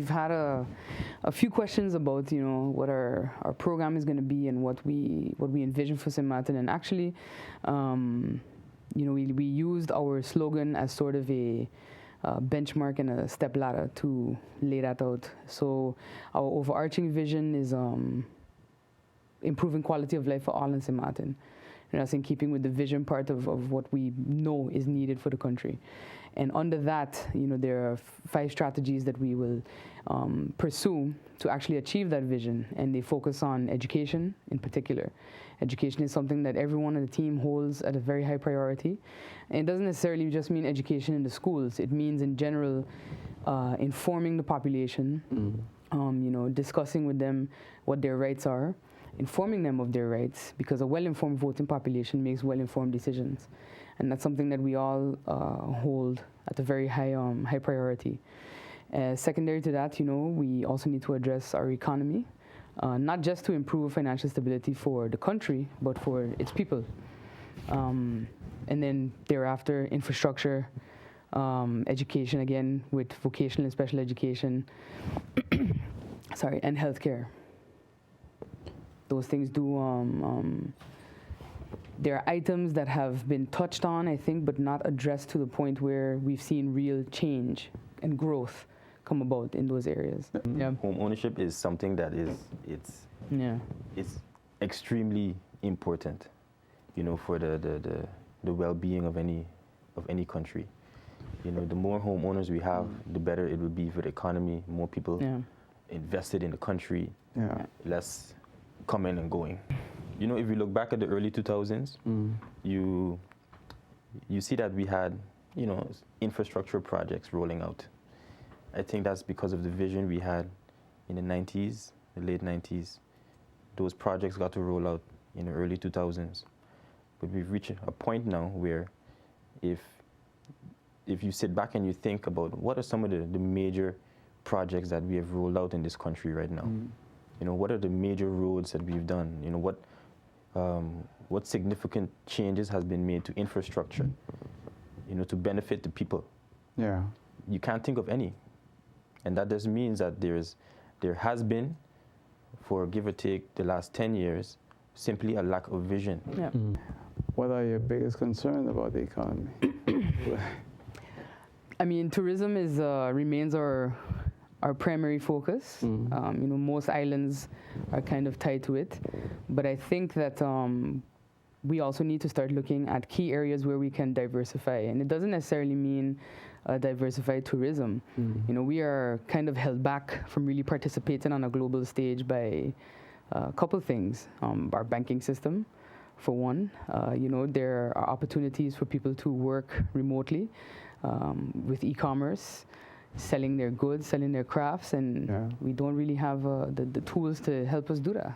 we've had a few questions about, you know, what our program is going to be and what we envision for St. Maarten. And actually, you know, we used our slogan as sort of a benchmark and a step ladder to lay that out. So our overarching vision is improving quality of life for all in St. Maarten. And that's in keeping with the vision part of what we know is needed for the country. And under that, you know, there are 5 strategies that we will pursue to actually achieve that vision. And they focus on education in particular. Education is something that everyone on the team holds at a very high priority. And it doesn't necessarily just mean education in the schools. It means in general informing the population, you know, discussing with them what their rights are, informing them of their rights, because a well-informed voting population makes well-informed decisions. And that's something that we all hold at a very high priority. Secondary to that, you know, we also need to address our economy, not just to improve financial stability for the country, but for its people. And then thereafter, infrastructure, education, again, with vocational and special education, sorry, and healthcare. Those things do, there are items that have been touched on, I think, but not addressed to the point where we've seen real change and growth come about in those areas. Yeah. Home ownership is something that it's extremely important, you know, for the well-being of any country. You know, the more homeowners we have, the better it would be for the economy. More people invested in the country, less coming and going. You know, if you look back at the early 2000s, you see that we had, you know, infrastructure projects rolling out. I think that's because of the vision we had in the 90s, the late 90s. Those projects got to roll out in the early 2000s. But we've reached a point now where if you sit back and you think about what are some of the major projects that we have rolled out in this country right now, you know, what are the major roads that we've done? You know, what significant changes has been made to infrastructure, you know, to benefit the people? Yeah. You can't think of any. And that just means that there has been, for give or take the last 10 years, simply a lack of vision. Yeah. What are your biggest concerns about the economy? I mean, tourism remains our primary focus. You know, most islands are kind of tied to it. But I think that we also need to start looking at key areas where we can diversify. And it doesn't necessarily mean diversified tourism. You know, we are kind of held back from really participating on a global stage by a couple things. Our banking system, for one. You know, there are opportunities for people to work remotely with e-commerce, selling their goods, selling their crafts, and we don't really have the tools to help us do that.